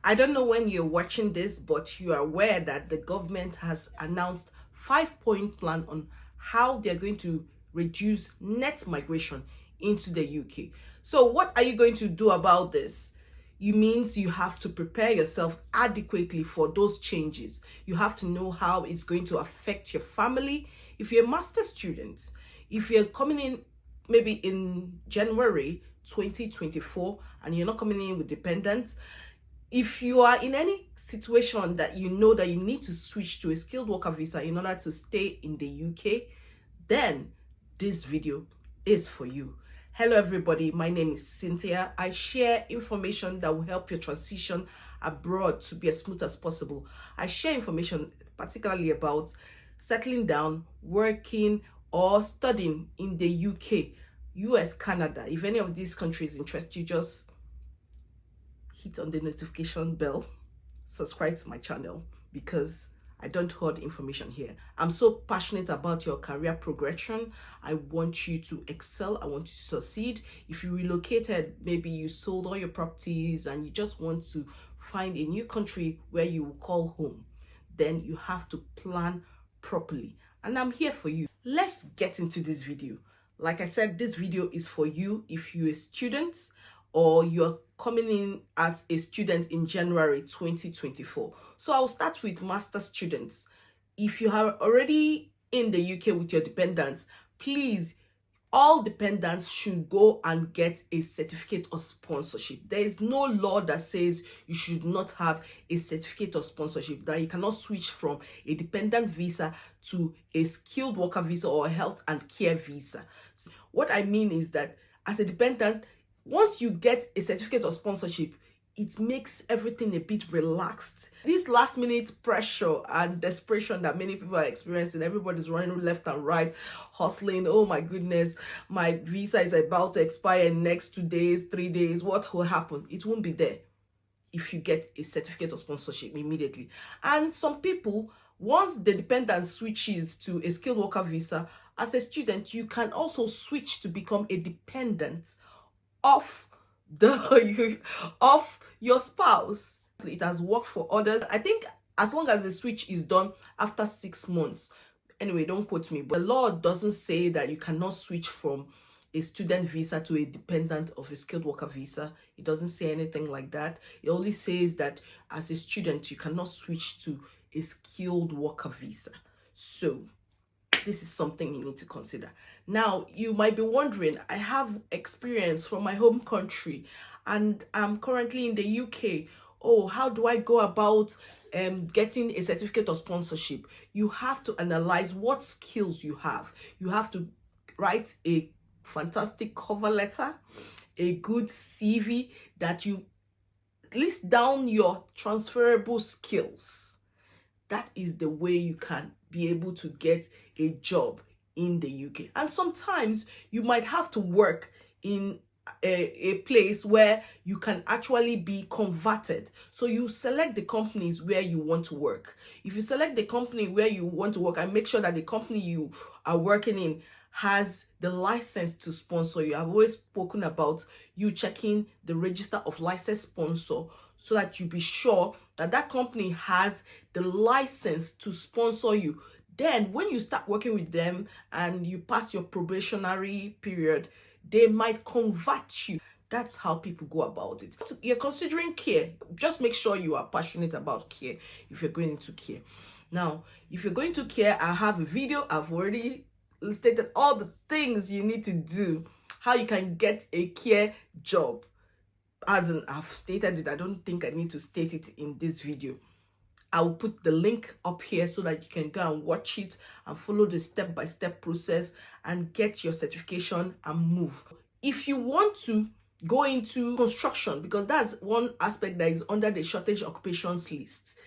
I don't know when you're watching this, but you are aware that the government has announced 5-point plan on how they're going to reduce net migration into the UK. So what are you going to do about this? It means you have to prepare yourself adequately for those changes. You have to know how it's going to affect your family. If you're a master student, if you're coming in maybe in January 2024 and you're not coming in with dependents, if you are in any situation that you know that you need to switch to a skilled worker visa in order to stay in the UK, then this video is for you. Hello everybody, my name is Cynthia. I share information that will help your transition abroad to be as smooth as possible. I share information particularly about settling down, working or studying in the UK, US, Canada. If any of these countries interest you, just hit on the notification bell, subscribe to my channel, because I don't hoard information here. I'm so passionate about your career progression. I want you to excel. I want you to succeed. If you relocated, maybe you sold all your properties and you just want to find a new country where you will call home, then you have to plan properly. And I'm here for you. Let's get into this video. Like I said, this video is for you if you're a student or you're coming in as a student in January 2024. So I'll start with master students. If you are already in the UK with your dependents, please, all dependents should go and get a certificate of sponsorship. There is no law that says you should not have a certificate of sponsorship, that you cannot switch from a dependent visa to a skilled worker visa or a health and care visa. So what I mean is that as a dependent, once you get a certificate of sponsorship, it makes everything a bit relaxed. This last minute pressure and desperation that many people are experiencing, everybody's running left and right, hustling. Oh my goodness, my visa is about to expire in next 2 days, 3 days. What will happen? It won't be there if you get a certificate of sponsorship immediately. And some people, once the dependent switches to a skilled worker visa, as a student, you can also switch to become a dependent of your spouse. It has worked for others. I think as long as the switch is done after 6 months. Anyway, don't quote me, but the law doesn't say that you cannot switch from a student visa to a dependent of a skilled worker visa. It doesn't say anything like that. It only says that as a student, you cannot switch to a skilled worker visa. So this is something you need to consider. Now, you might be wondering, I have experience from my home country and I'm currently in the UK. Oh, how do I go about getting a certificate of sponsorship? You have to analyze what skills you have. You have to write a fantastic cover letter, a good CV that you list down your transferable skills. That is the way you can be able to get a job in the UK. And sometimes you might have to work in a place where you can actually be converted. So you select the companies where you want to work. If you select the company where you want to work and make sure that the company you are working in has the license to sponsor you. I've always spoken about you checking the register of licensed sponsor so that you be sure that that company has the license to sponsor you. Then when you start working with them and you pass your probationary period, they might convert you. That's how people go about it. You're considering care. Just make sure you are passionate about care if you're going into care. Now, if you're going to care, I have a video. I've already stated all the things you need to do, how you can get a care job. As in, I've stated it, I don't think I need to state it in this video. I will put the link up here so that you can go and watch it and follow the step-by-step process and get your certification and move. If you want to go into construction, because that's one aspect that is under the shortage occupations list,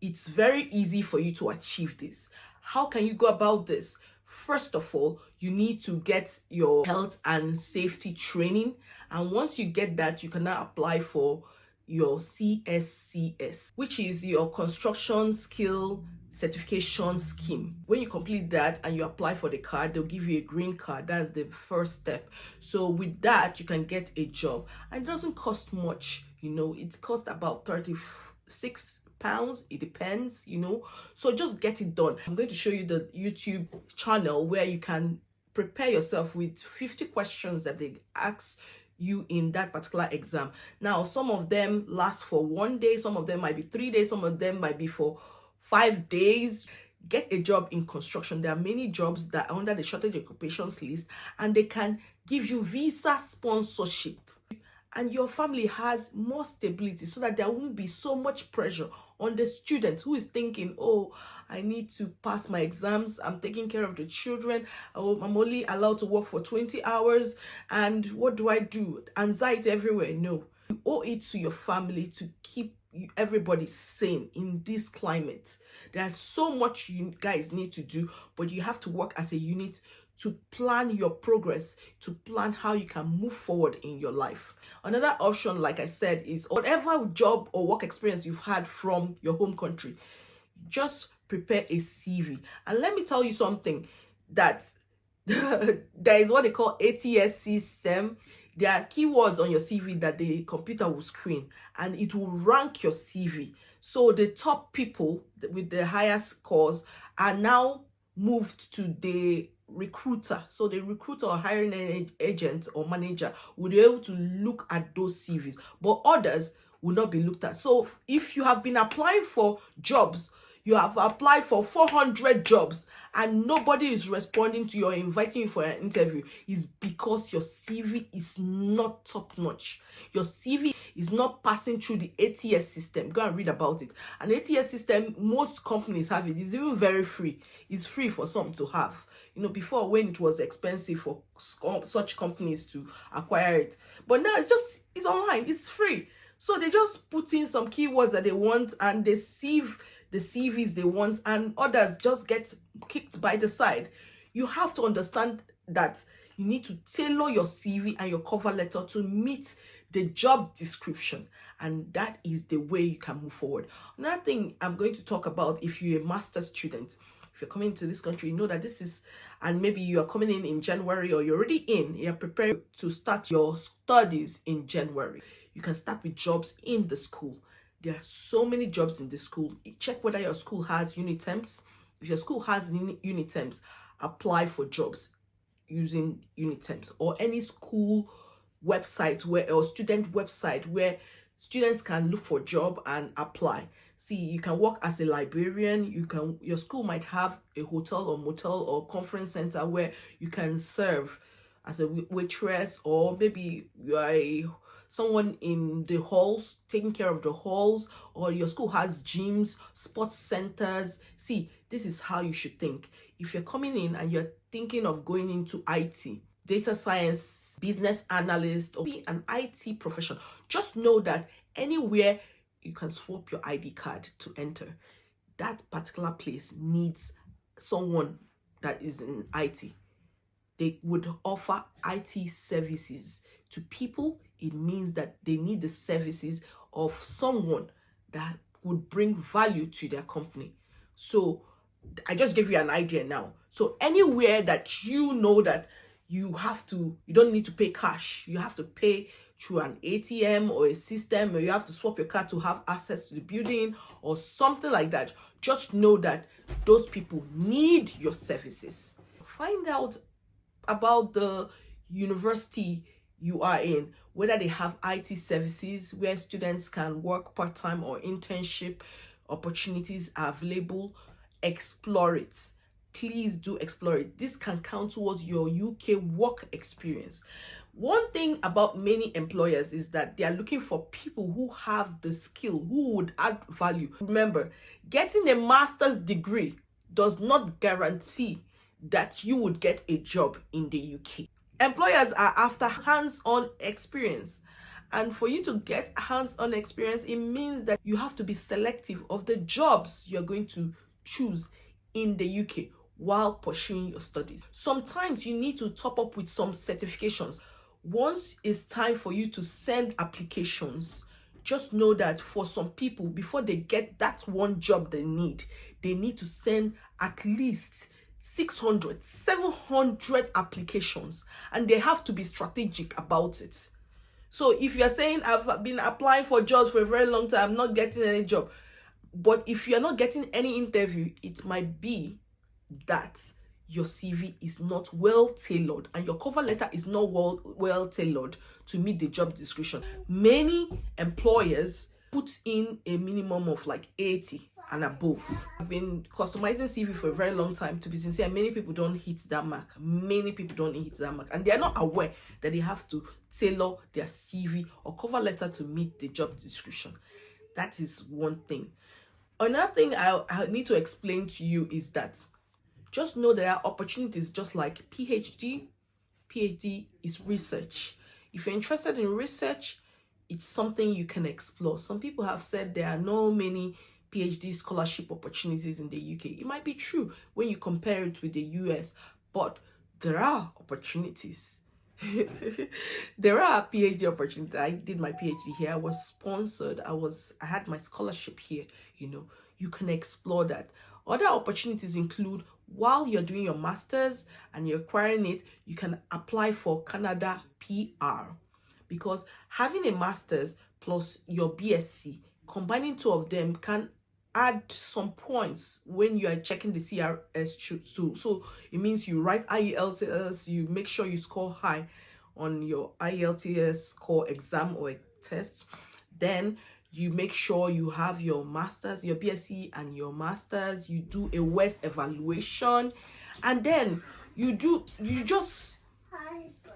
it's very easy for you to achieve this. How can you go about this? First of all, you need to get your health and safety training. And once you get that, you can now apply for your CSCS, which is your construction skill certification scheme. When you complete that and you apply for the card, they'll give you a green card. That's the first step. So with that, you can get a job, and it doesn't cost much It costs about 36 pounds. It depends, so just get it done. I'm going to show you the YouTube channel where you can prepare yourself with 50 questions that they ask you in that particular exam. Now, some of them last for 1 day, some of them might be 3 days, some of them might be for 5 days. Get a job in construction. There are many jobs that are under the shortage occupations list, and they can give you visa sponsorship, and your family has more stability, so that there won't be so much pressure on the student who is thinking, oh, I need to pass my exams, I'm taking care of the children, oh, I'm only allowed to work for 20 hours, and what do I do? Anxiety everywhere. No, you owe it to your family to keep everybody sane in this climate. There's so much you guys need to do, but you have to work as a unit to plan your progress, to plan how you can move forward in your life. Another option, like I said, is whatever job or work experience you've had from your home country, just prepare a CV. And let me tell you something, that there is what they call ATS system. There are keywords on your CV that the computer will screen, and it will rank your CV. So the top people with the highest scores are now moved to the recruiter. So the recruiter or hiring agent or manager will be able to look at those CVs, but others will not be looked at. So if you have been applying for jobs, you have applied for 400 jobs and nobody is responding to you or inviting you for an interview, is because your CV is not top notch. Your CV is not passing through the ATS system. Go and read about it. An ATS system, most companies have it. It's even very free. It's free for some to have. Before, when it was expensive for such companies to acquire it. But now it's online, it's free. So they just put in some keywords that they want, and they sieve the CVs they want, and others just get kicked by the side. You have to understand that you need to tailor your CV and your cover letter to meet the job description, and that is the way you can move forward. Another thing I'm going to talk about, if you're a master's student, if you're coming to this country, you know that this is, and maybe you are coming in January, or you're already you're prepared to start your studies in January. You can start with jobs in the school. There are so many jobs in the school. Check whether your school has Unitemps. If your school has Unitemps, apply for jobs using Unitemps, or any school website or student website where students can look for job and apply. See, you can work as a librarian. Your school might have a hotel or motel or conference center where you can serve as a waitress, or maybe you are someone in the halls, taking care of the halls, or your school has gyms, sports centers. See, this is how you should think. If you're coming in and you're thinking of going into IT, data science, business analyst, or be an IT professional, just know that anywhere you can swap your ID card to enter, that particular place needs someone that is in IT. They would offer IT services to people. It means that they need the services of someone that would bring value to their company. So I just gave you an idea now. So anywhere that you know that you don't need to pay cash, you have to pay through an ATM or a system, or you have to swap your card to have access to the building or something like that, just know that those people need your services. Find out about the university you are in, whether they have IT services where students can work part-time or internship opportunities are available. Explore it. Please do explore it. This can count towards your UK work experience. One thing about many employers is that they are looking for people who have the skill, who would add value. Remember, getting a master's degree does not guarantee that you would get a job in the UK. Employers are after hands-on experience. And for you to get hands-on experience, it means that you have to be selective of the jobs you're going to choose in the UK while pursuing your studies. Sometimes you need to top up with some certifications. Once it's time for you to send applications, just know that for some people, before they get that one job they need to send at least 600, 700 applications, and they have to be strategic about it. So if you're saying I've been applying for jobs for a very long time, I'm not getting any job, but if you're not getting any interview, it might be that your CV is not well tailored and your cover letter is not well tailored to meet the job description. Many employers put in a minimum of like 80 and above. I've been customizing CV for a very long time. To be sincere, many people don't hit that mark. Many people don't hit that mark, and they are not aware that they have to tailor their CV or cover letter to meet the job description. That is one thing. Another thing I need to explain to you is that just know there are opportunities just like PhD. PhD is research. If you're interested in research, it's something you can explore. Some people have said there are no many PhD scholarship opportunities in the UK. It might be true when you compare it with the US, but there are opportunities. There are PhD opportunities. I did my PhD here. I was sponsored. I had my scholarship here. You can explore that. Other opportunities include, while you're doing your master's and you're acquiring it, you can apply for Canada PR, because having a master's plus your BSc, combining two of them can add some points when you are checking the CRS too. So it means you write IELTS, you make sure you score high on your IELTS score exam or test. Then you make sure you have your master's, your BSc and your master's. You do a WES evaluation, and then you just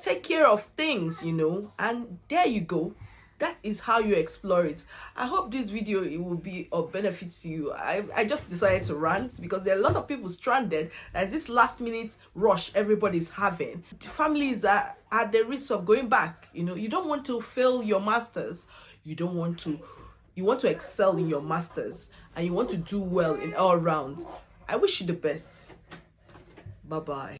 take care of things, and there you go. That is how you explore it. I hope this video, it will be of benefit to you. I just decided to rant because there are a lot of people stranded. There's this last minute rush everybody's having. Families are at the risk of going back. You don't want to fail your masters. You want to excel in your masters, and you want to do well in all round. I wish you the best. Bye bye.